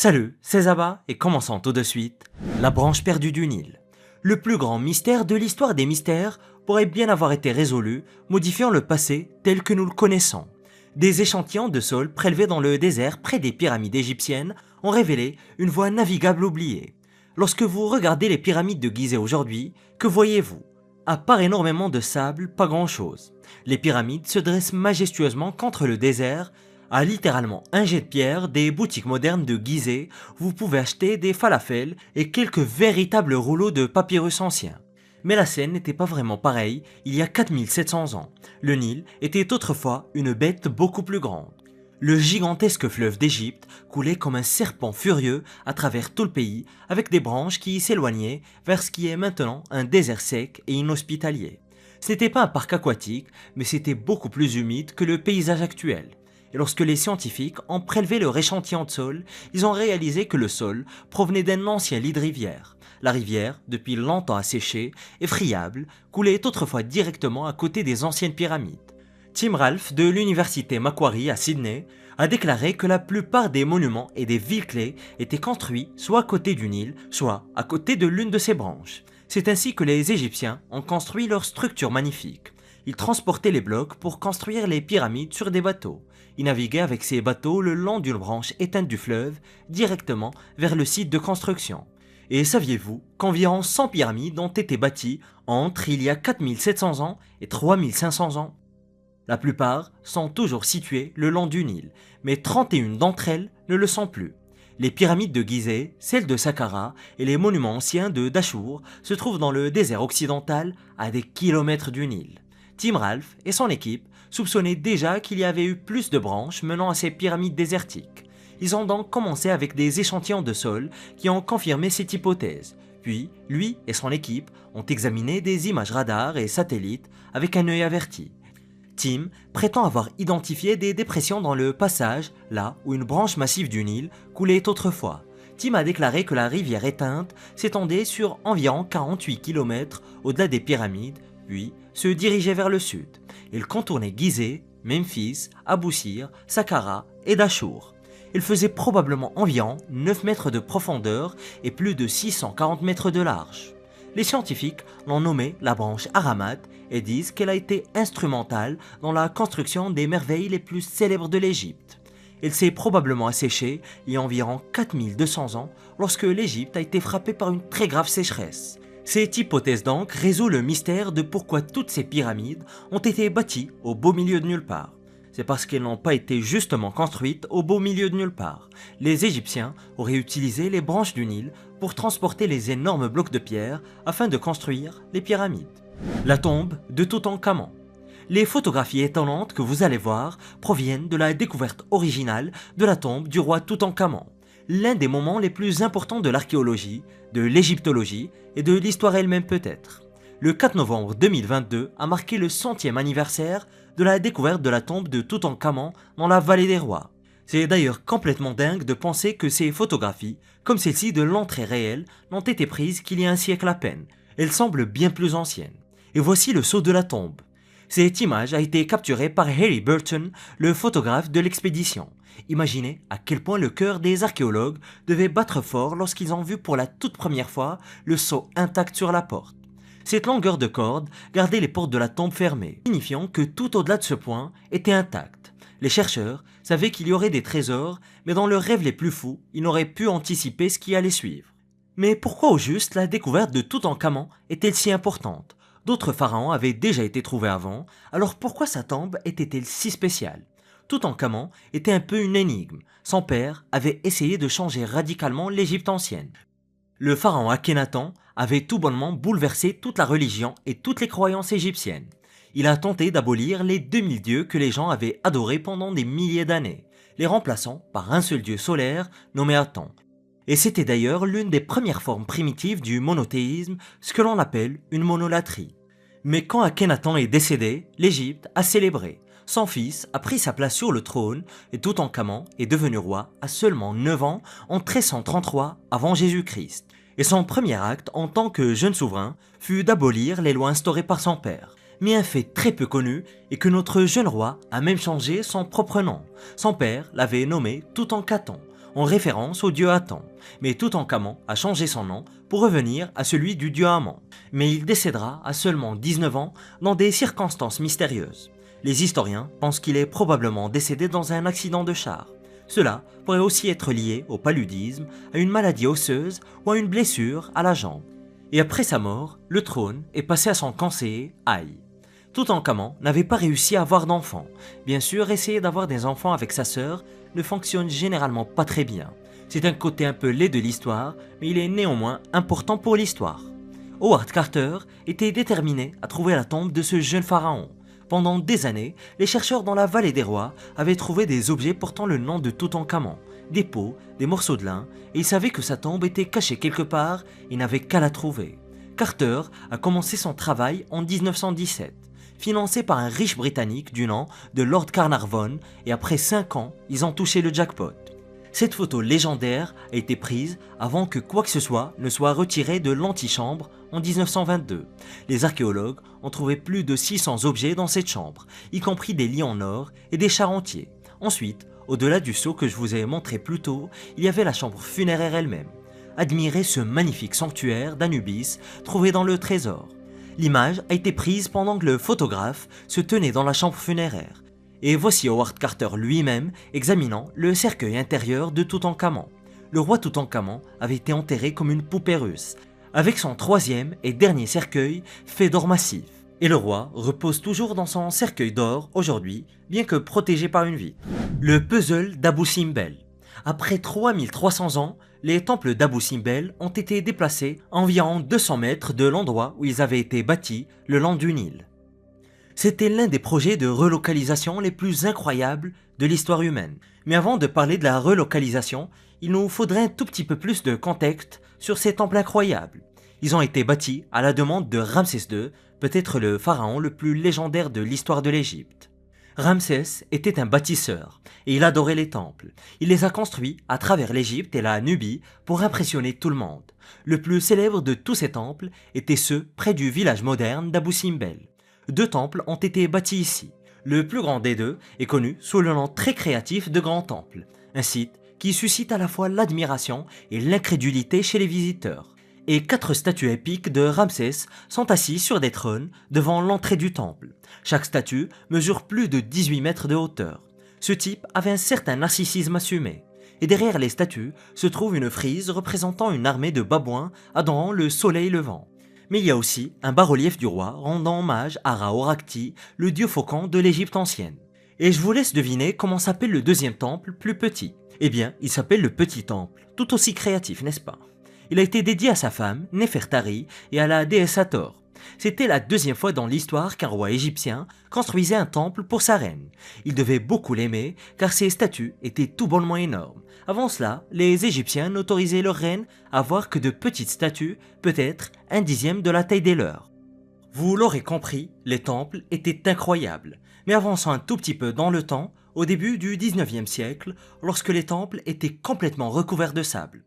Salut, c'est Zaba et commençons tout de suite. La branche perdue du Nil. Le plus grand mystère de l'histoire des mystères pourrait bien avoir été résolu, modifiant le passé tel que nous le connaissons. Des échantillons de sol prélevés dans le désert près des pyramides égyptiennes ont révélé une voie navigable oubliée. Lorsque vous regardez les pyramides de Gizeh aujourd'hui, que voyez-vous? À part énormément de sable, pas grand-chose. Les pyramides se dressent majestueusement contre le désert. À littéralement un jet de pierre des boutiques modernes de Gizeh, vous pouvez acheter des falafels et quelques véritables rouleaux de papyrus anciens. Mais la scène n'était pas vraiment pareille il y a 4700 ans. Le Nil était autrefois une bête beaucoup plus grande. Le gigantesque fleuve d'Égypte coulait comme un serpent furieux à travers tout le pays avec des branches qui s'éloignaient vers ce qui est maintenant un désert sec et inhospitalier. Ce n'était pas un parc aquatique, mais c'était beaucoup plus humide que le paysage actuel. Et lorsque les scientifiques ont prélevé leur échantillon de sol, ils ont réalisé que le sol provenait d'un ancien lit de rivière. La rivière, depuis longtemps asséchée et friable, coulait autrefois directement à côté des anciennes pyramides. Tim Ralph de l'université Macquarie à Sydney a déclaré que la plupart des monuments et des villes clés étaient construits soit à côté du Nil, soit à côté de l'une de ses branches. C'est ainsi que les Égyptiens ont construit leurs structures magnifiques. Ils transportaient les blocs pour construire les pyramides sur des bateaux. Ils naviguaient avec ces bateaux le long d'une branche éteinte du fleuve, directement vers le site de construction. Et saviez-vous qu'environ 100 pyramides ont été bâties entre il y a 4700 ans et 3500 ans? La plupart sont toujours situées le long du Nil, mais 31 d'entre elles ne le sont plus. Les pyramides de Gizeh, celles de Saqqara et les monuments anciens de Dachour se trouvent dans le désert occidental à des kilomètres du Nil. Tim Ralph et son équipe soupçonnaient déjà qu'il y avait eu plus de branches menant à ces pyramides désertiques. Ils ont donc commencé avec des échantillons de sol qui ont confirmé cette hypothèse. Puis, lui et son équipe ont examiné des images radars et satellites avec un œil averti. Tim prétend avoir identifié des dépressions dans le passage, là où une branche massive du Nil coulait autrefois. Tim a déclaré que la rivière éteinte s'étendait sur environ 48 km au-delà des pyramides, puis se dirigeait vers le sud. Il contournait Gizeh, Memphis, Abou Sir, Saqqara et Dachour. Il faisait probablement environ 9 mètres de profondeur et plus de 640 mètres de large. Les scientifiques l'ont nommée la branche Aramat et disent qu'elle a été instrumentale dans la construction des merveilles les plus célèbres de l'Égypte. Elle s'est probablement asséchée il y a environ 4200 ans lorsque l'Égypte a été frappée par une très grave sécheresse. Cette hypothèse donc résout le mystère de pourquoi toutes ces pyramides ont été bâties au beau milieu de nulle part. C'est parce qu'elles n'ont pas été justement construites au beau milieu de nulle part. Les Égyptiens auraient utilisé les branches du Nil pour transporter les énormes blocs de pierre afin de construire les pyramides. La tombe de Toutankhamon. Les photographies étonnantes que vous allez voir proviennent de la découverte originale de la tombe du roi Toutankhamon, l'un des moments les plus importants de l'archéologie, de l'égyptologie et de l'histoire elle-même peut-être. Le 4 novembre 2022 a marqué le 100e anniversaire de la découverte de la tombe de Toutankhamon dans la vallée des rois. C'est d'ailleurs complètement dingue de penser que ces photographies, comme celle-ci de l'entrée réelle, n'ont été prises qu'il y a un siècle à peine. Elles semblent bien plus anciennes. Et voici le sceau de la tombe. Cette image a été capturée par Harry Burton, le photographe de l'expédition. Imaginez à quel point le cœur des archéologues devait battre fort lorsqu'ils ont vu pour la toute première fois le sceau intact sur la porte. Cette longueur de corde gardait les portes de la tombe fermées, signifiant que tout au-delà de ce point était intact. Les chercheurs savaient qu'il y aurait des trésors, mais dans leurs rêves les plus fous, ils n'auraient pu anticiper ce qui allait suivre. Mais pourquoi au juste la découverte de Toutankhamon est-elle si importante? D'autres pharaons avaient déjà été trouvés avant, alors pourquoi sa tombe était-elle si spéciale? Toutankhamon était un peu une énigme. Son père avait essayé de changer radicalement l'Égypte ancienne. Le pharaon Akhenaton avait tout bonnement bouleversé toute la religion et toutes les croyances égyptiennes. Il a tenté d'abolir les 2000 dieux que les gens avaient adorés pendant des milliers d'années, les remplaçant par un seul dieu solaire nommé Aton. Et c'était d'ailleurs l'une des premières formes primitives du monothéisme, ce que l'on appelle une monolatrie. Mais quand Akhenaton est décédé, l'Égypte a célébré. Son fils a pris sa place sur le trône et Toutankhamon est devenu roi à seulement 9 ans en 1333 avant Jésus-Christ. Et son premier acte en tant que jeune souverain fut d'abolir les lois instaurées par son père. Mais un fait très peu connu est que notre jeune roi a même changé son propre nom. Son père l'avait nommé Toutankhaton. en référence au dieu Aton, mais Toutankhamon a changé son nom pour revenir à celui du dieu Amon. Mais il décédera à seulement 19 ans dans des circonstances mystérieuses. Les historiens pensent qu'il est probablement décédé dans un accident de char. Cela pourrait aussi être lié au paludisme, à une maladie osseuse ou à une blessure à la jambe. Et après sa mort, le trône est passé à son conseiller, Aïe. Toutankhamon n'avait pas réussi à avoir d'enfants. Bien sûr, essayer d'avoir des enfants avec sa sœur ne fonctionne généralement pas très bien. C'est un côté un peu laid de l'histoire, mais il est néanmoins important pour l'histoire. Howard Carter était déterminé à trouver la tombe de ce jeune pharaon. Pendant des années, les chercheurs dans la vallée des rois avaient trouvé des objets portant le nom de Toutankhamon, des peaux, des morceaux de lin, et ils savaient que sa tombe était cachée quelque part et n'avaient qu'à la trouver. Carter a commencé son travail en 1917. Financé par un riche Britannique du nom de Lord Carnarvon, et après 5 ans, ils ont touché le jackpot. Cette photo légendaire a été prise avant que quoi que ce soit ne soit retiré de l'antichambre en 1922. Les archéologues ont trouvé plus de 600 objets dans cette chambre, y compris des lits en or et des chars entiers. Ensuite, au-delà du sceau que je vous ai montré plus tôt, il y avait la chambre funéraire elle-même. Admirez ce magnifique sanctuaire d'Anubis trouvé dans le trésor. L'image a été prise pendant que le photographe se tenait dans la chambre funéraire. Et voici Howard Carter lui-même examinant le cercueil intérieur de Toutankhamon. Le roi Toutankhamon avait été enterré comme une poupée russe, avec son 3e et dernier cercueil fait d'or massif. Et le roi repose toujours dans son cercueil d'or aujourd'hui, bien que protégé par une vitre. Le puzzle d'Abou Simbel. Après 3300 ans, les temples d'Abou Simbel ont été déplacés à environ 200 mètres de l'endroit où ils avaient été bâtis le long du Nil. C'était l'un des projets de relocalisation les plus incroyables de l'histoire humaine. Mais avant de parler de la relocalisation, il nous faudrait un tout petit peu plus de contexte sur ces temples incroyables. Ils ont été bâtis à la demande de Ramsès II, peut-être le pharaon le plus légendaire de l'histoire de l'Égypte. Ramsès était un bâtisseur et il adorait les temples. Il les a construits à travers l'Égypte et la Nubie pour impressionner tout le monde. Le plus célèbre de tous ces temples était ceux près du village moderne d'Abou Simbel. 2 temples ont été bâtis ici. Le plus grand des deux est connu sous le nom très créatif de Grand Temple, un site qui suscite à la fois l'admiration et l'incrédulité chez les visiteurs. Et 4 statues épiques de Ramsès sont assises sur des trônes devant l'entrée du temple. Chaque statue mesure plus de 18 mètres de hauteur. Ce type avait un certain narcissisme assumé. Et derrière les statues se trouve une frise représentant une armée de babouins adorant le soleil levant. Mais il y a aussi un bas-relief du roi rendant hommage à Ra-Horakhti, le dieu faucon de l'Égypte ancienne. Et je vous laisse deviner comment s'appelle le 2e temple plus petit. Eh bien, il s'appelle le Petit Temple, tout aussi créatif, n'est-ce pas? Il a été dédié à sa femme, Néfertari, et à la déesse Hathor. C'était la 2e fois dans l'histoire qu'un roi égyptien construisait un temple pour sa reine. Il devait beaucoup l'aimer, car ses statues étaient tout bonnement énormes. Avant cela, les Égyptiens n'autorisaient leurs reines à avoir que de petites statues, peut-être 1/10 de la taille des leurs. Vous l'aurez compris, les temples étaient incroyables. Mais avançons un tout petit peu dans le temps, au début du 19e siècle, lorsque les temples étaient complètement recouverts de sable.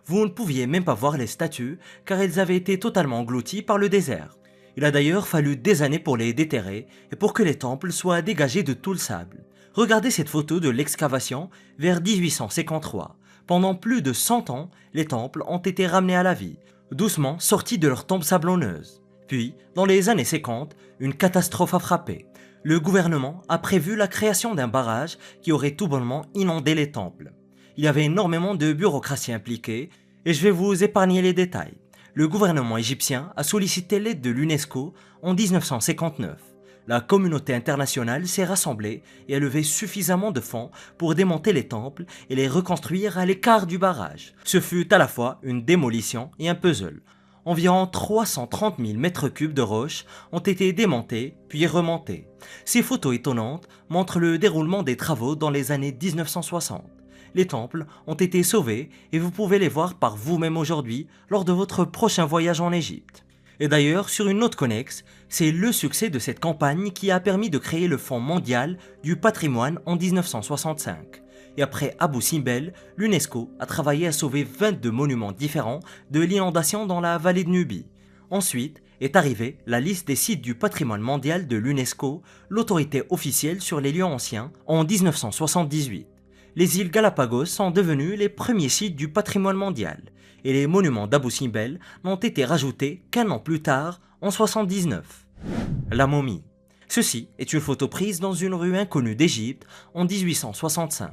Vous ne pouviez même pas voir les statues, car elles avaient été totalement englouties par le désert. Il a d'ailleurs fallu des années pour les déterrer et pour que les temples soient dégagés de tout le sable. Regardez cette photo de l'excavation vers 1853. Pendant plus de 100 ans, les temples ont été ramenés à la vie, doucement sortis de leurs tombes sablonneuses. Puis, dans les années 50, une catastrophe a frappé. Le gouvernement a prévu la création d'un barrage qui aurait tout bonnement inondé les temples. Il y avait énormément de bureaucratie impliquée et je vais vous épargner les détails. Le gouvernement égyptien a sollicité l'aide de l'UNESCO en 1959. La communauté internationale s'est rassemblée et a levé suffisamment de fonds pour démonter les temples et les reconstruire à l'écart du barrage. Ce fut à la fois une démolition et un puzzle. Environ 330 000 mètres cubes de roches ont été démontés puis remontés. Ces photos étonnantes montrent le déroulement des travaux dans les années 1960. Les temples ont été sauvés et vous pouvez les voir par vous-même aujourd'hui lors de votre prochain voyage en Égypte. Et d'ailleurs, sur une note connexe, c'est le succès de cette campagne qui a permis de créer le Fonds mondial du patrimoine en 1965. Et après Abou Simbel, l'UNESCO a travaillé à sauver 22 monuments différents de l'inondation dans la vallée de Nubie. Ensuite est arrivée la liste des sites du patrimoine mondial de l'UNESCO, l'autorité officielle sur les lieux anciens, en 1978. Les îles Galapagos sont devenues les premiers sites du patrimoine mondial, et les monuments d'Abou Simbel n'ont été rajoutés qu'un an plus tard, en 79. La momie. Ceci est une photo prise dans une rue inconnue d'Égypte en 1865.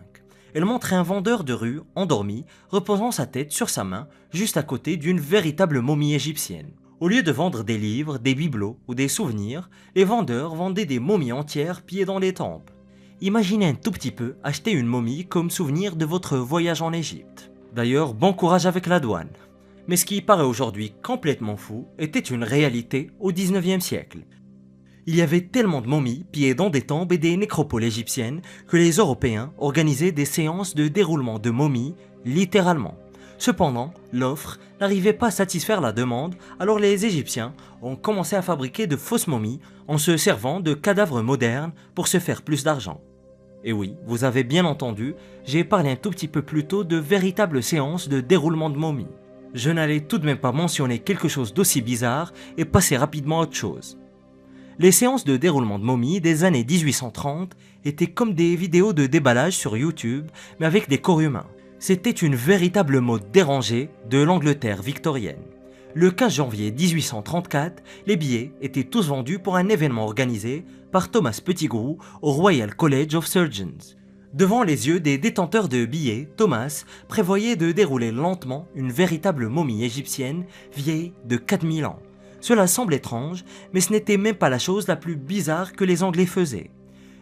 Elle montre un vendeur de rue endormi, reposant sa tête sur sa main, juste à côté d'une véritable momie égyptienne. Au lieu de vendre des livres, des bibelots ou des souvenirs, les vendeurs vendaient des momies entières pillées dans les temples. Imaginez un tout petit peu acheter une momie comme souvenir de votre voyage en Égypte. D'ailleurs, bon courage avec la douane. Mais ce qui paraît aujourd'hui complètement fou était une réalité au 19e siècle. Il y avait tellement de momies pillées dans des tombes et des nécropoles égyptiennes que les Européens organisaient des séances de déroulement de momies, littéralement. Cependant, l'offre n'arrivait pas à satisfaire la demande, alors les Égyptiens ont commencé à fabriquer de fausses momies en se servant de cadavres modernes pour se faire plus d'argent. Et oui, vous avez bien entendu, j'ai parlé un tout petit peu plus tôt de véritables séances de déroulement de momies. Je n'allais tout de même pas mentionner quelque chose d'aussi bizarre et passer rapidement à autre chose. Les séances de déroulement de momies des années 1830 étaient comme des vidéos de déballage sur YouTube, mais avec des corps humains. C'était une véritable mode dérangée de l'Angleterre victorienne. Le 15 janvier 1834, les billets étaient tous vendus pour un événement organisé par Thomas Pettigrew au Royal College of Surgeons. Devant les yeux des détenteurs de billets, Thomas prévoyait de dérouler lentement une véritable momie égyptienne vieille de 4000 ans. Cela semble étrange, mais ce n'était même pas la chose la plus bizarre que les Anglais faisaient.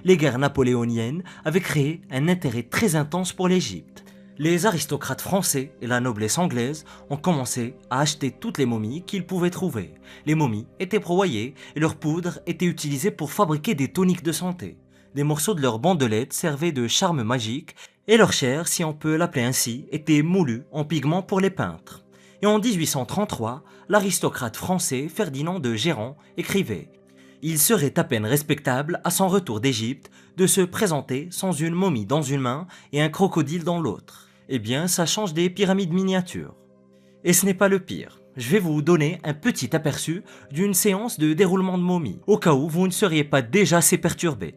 Les guerres napoléoniennes avaient créé un intérêt très intense pour l'Égypte. Les aristocrates français et la noblesse anglaise ont commencé à acheter toutes les momies qu'ils pouvaient trouver. Les momies étaient broyées et leur poudre était utilisée pour fabriquer des toniques de santé. Des morceaux de leur bandelettes servaient de charme magique et leur chair, si on peut l'appeler ainsi, était moulue en pigments pour les peintres. Et en 1833, l'aristocrate français Ferdinand de Géran écrivait « Il serait à peine respectable à son retour d'Égypte de se présenter sans une momie dans une main et un crocodile dans l'autre. » Eh bien, ça change des pyramides miniatures. Et ce n'est pas le pire. Je vais vous donner un petit aperçu d'une séance de déroulement de momies, au cas où vous ne seriez pas déjà assez perturbé.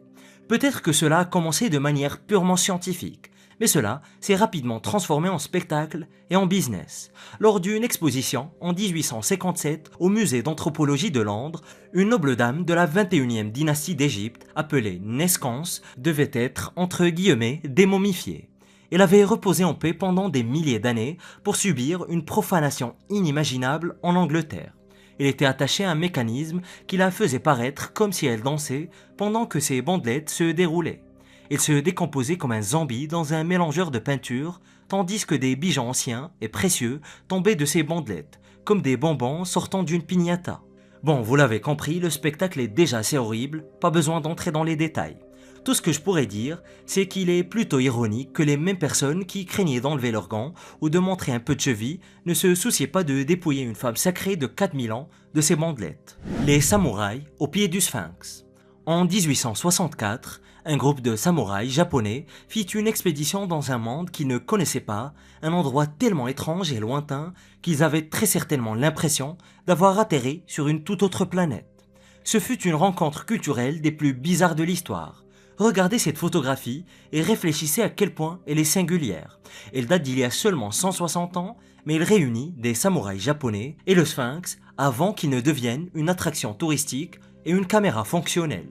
Peut-être que cela a commencé de manière purement scientifique, mais cela s'est rapidement transformé en spectacle et en business. Lors d'une exposition en 1857 au musée d'anthropologie de Londres, une noble dame de la 21e dynastie d'Égypte, appelée Neskhens, devait être, entre guillemets, démomifiée. Elle avait reposé en paix pendant des milliers d'années pour subir une profanation inimaginable en Angleterre. Elle était attachée à un mécanisme qui la faisait paraître comme si elle dansait pendant que ses bandelettes se déroulaient. Elle se décomposait comme un zombie dans un mélangeur de peinture, tandis que des bijoux anciens et précieux tombaient de ses bandelettes, comme des bonbons sortant d'une piñata. Bon, vous l'avez compris, le spectacle est déjà assez horrible, pas besoin d'entrer dans les détails. Tout ce que je pourrais dire, c'est qu'il est plutôt ironique que les mêmes personnes qui craignaient d'enlever leurs gants ou de montrer un peu de cheville ne se souciaient pas de dépouiller une femme sacrée de 4000 ans de ses bandelettes. Les samouraïs au pied du Sphinx. En 1864, un groupe de samouraïs japonais fit une expédition dans un monde qu'ils ne connaissaient pas, un endroit tellement étrange et lointain qu'ils avaient très certainement l'impression d'avoir atterri sur une toute autre planète. Ce fut une rencontre culturelle des plus bizarres de l'histoire. Regardez cette photographie et réfléchissez à quel point elle est singulière. Elle date d'il y a seulement 160 ans, mais elle réunit des samouraïs japonais et le Sphinx avant qu'il ne devienne une attraction touristique et une caméra fonctionnelle.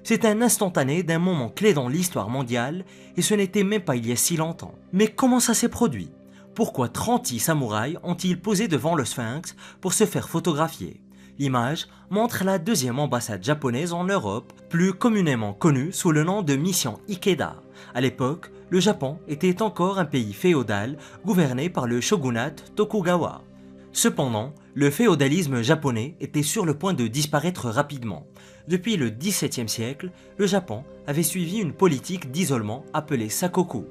C'est un instantané d'un moment clé dans l'histoire mondiale et ce n'était même pas il y a si longtemps. Mais comment ça s'est produit? Pourquoi 30 samouraïs ont-ils posé devant le Sphinx pour se faire photographier? L'image montre la deuxième ambassade japonaise en Europe, plus communément connue sous le nom de mission Ikeda. À l'époque, le Japon était encore un pays féodal gouverné par le shogunat Tokugawa. Cependant, le féodalisme japonais était sur le point de disparaître rapidement. Depuis le XVIIe siècle, le Japon avait suivi une politique d'isolement appelée Sakoku.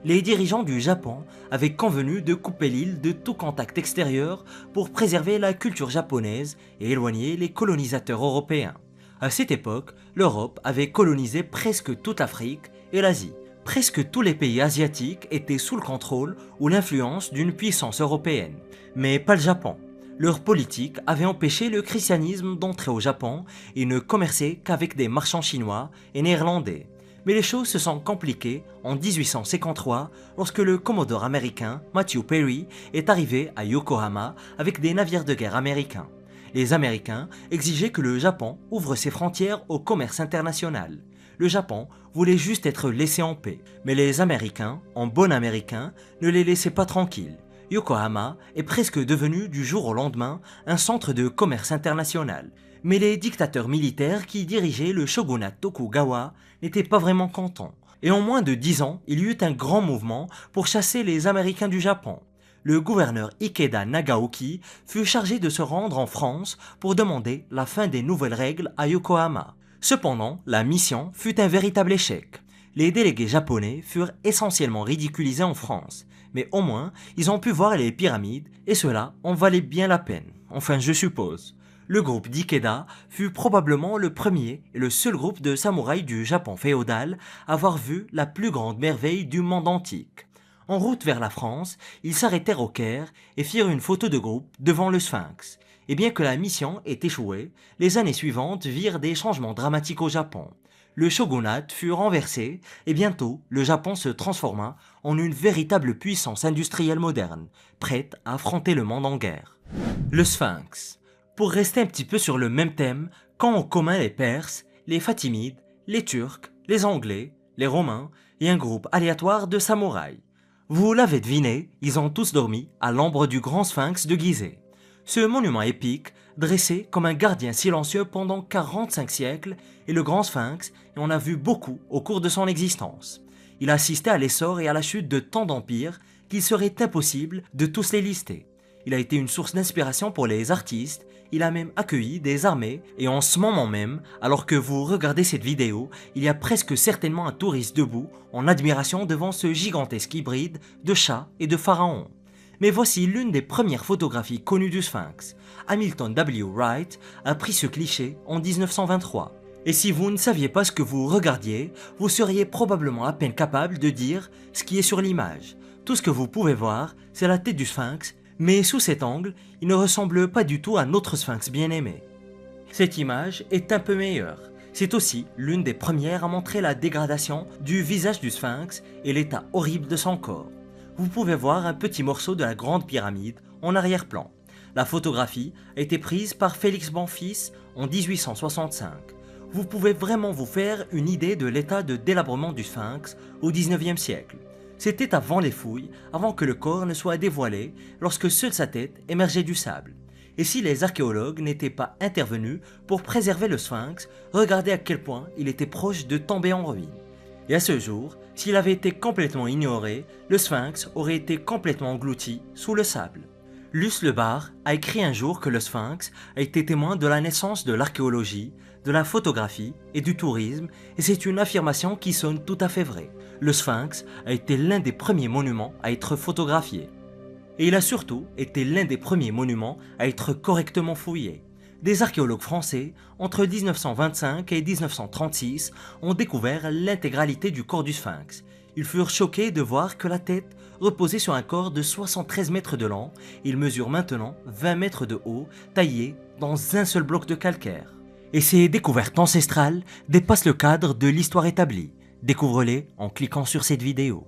Les dirigeants du Japon avaient convenu de couper l'île de tout contact extérieur pour préserver la culture japonaise et éloigner les colonisateurs européens. À cette époque, l'Europe avait colonisé presque toute l'Afrique et l'Asie. Presque tous les pays asiatiques étaient sous le contrôle ou l'influence d'une puissance européenne, mais pas le Japon. Leur politique avait empêché le christianisme d'entrer au Japon et ne commerçait qu'avec des marchands chinois et néerlandais. Mais les choses se sont compliquées en 1853 lorsque le commodore américain Matthew Perry est arrivé à Yokohama avec des navires de guerre américains. Les Américains exigeaient que le Japon ouvre ses frontières au commerce international. Le Japon voulait juste être laissé en paix, mais les Américains, en bon américain, ne les laissaient pas tranquilles. Yokohama est presque devenu du jour au lendemain un centre de commerce international. Mais les dictateurs militaires qui dirigeaient le shogunat Tokugawa n'étaient pas vraiment contents. Et en moins de 10 ans, il y eut un grand mouvement pour chasser les Américains du Japon. Le gouverneur Ikeda Nagaoki fut chargé de se rendre en France pour demander la fin des nouvelles règles à Yokohama. Cependant, la mission fut un véritable échec. Les délégués japonais furent essentiellement ridiculisés en France, mais au moins ils ont pu voir les pyramides et cela en valait bien la peine, enfin je suppose. Le groupe d'Ikeda fut probablement le premier et le seul groupe de samouraïs du Japon féodal à avoir vu la plus grande merveille du monde antique. En route vers la France, ils s'arrêtèrent au Caire et firent une photo de groupe devant le Sphinx. Et bien que la mission ait échoué, les années suivantes virent des changements dramatiques au Japon. Le shogunat fut renversé et bientôt le Japon se transforma en une véritable puissance industrielle moderne, prête à affronter le monde en guerre. Le Sphinx. Pour rester un petit peu sur le même thème, qu'ont en commun les Perses, les Fatimides, les Turcs, les Anglais, les Romains et un groupe aléatoire de samouraïs? Vous l'avez deviné, ils ont tous dormi à l'ombre du grand Sphinx de Gizeh. Ce monument épique, dressé comme un gardien silencieux pendant 45 siècles, est le grand Sphinx et on a vu beaucoup au cours de son existence. Il a assisté à l'essor et à la chute de tant d'empires qu'il serait impossible de tous les lister. Il a été une source d'inspiration pour les artistes, il a même accueilli des armées et en ce moment même, alors que vous regardez cette vidéo, il y a presque certainement un touriste debout en admiration devant ce gigantesque hybride de chat et de pharaon. Mais voici l'une des premières photographies connues du Sphinx. Hamilton W. Wright a pris ce cliché en 1923. Et si vous ne saviez pas ce que vous regardiez, vous seriez probablement à peine capable de dire ce qui est sur l'image. Tout ce que vous pouvez voir, c'est la tête du Sphinx, mais sous cet angle, il ne ressemble pas du tout à notre Sphinx bien-aimé. Cette image est un peu meilleure. C'est aussi l'une des premières à montrer la dégradation du visage du Sphinx et l'état horrible de son corps. Vous pouvez voir un petit morceau de la grande pyramide en arrière-plan. La photographie a été prise par Félix Bonfils en 1865. Vous pouvez vraiment vous faire une idée de l'état de délabrement du Sphinx au 19e siècle. C'était avant les fouilles, avant que le corps ne soit dévoilé, lorsque seule sa tête émergeait du sable. Et si les archéologues n'étaient pas intervenus pour préserver le Sphinx, regardez à quel point il était proche de tomber en ruine. Et à ce jour, s'il avait été complètement ignoré, le Sphinx aurait été complètement englouti sous le sable. Luce Le Bar a écrit un jour que le Sphinx a été témoin de la naissance de l'archéologie, de la photographie et du tourisme, et c'est une affirmation qui sonne tout à fait vraie. Le Sphinx a été l'un des premiers monuments à être photographié. Et il a surtout été l'un des premiers monuments à être correctement fouillé. Des archéologues français, entre 1925 et 1936, ont découvert l'intégralité du corps du Sphinx. Ils furent choqués de voir que la tête reposait sur un corps de 73 mètres de long. Il mesure maintenant 20 mètres de haut, taillé dans un seul bloc de calcaire. Et ces découvertes ancestrales dépassent le cadre de l'histoire établie. Découvre-les en cliquant sur cette vidéo.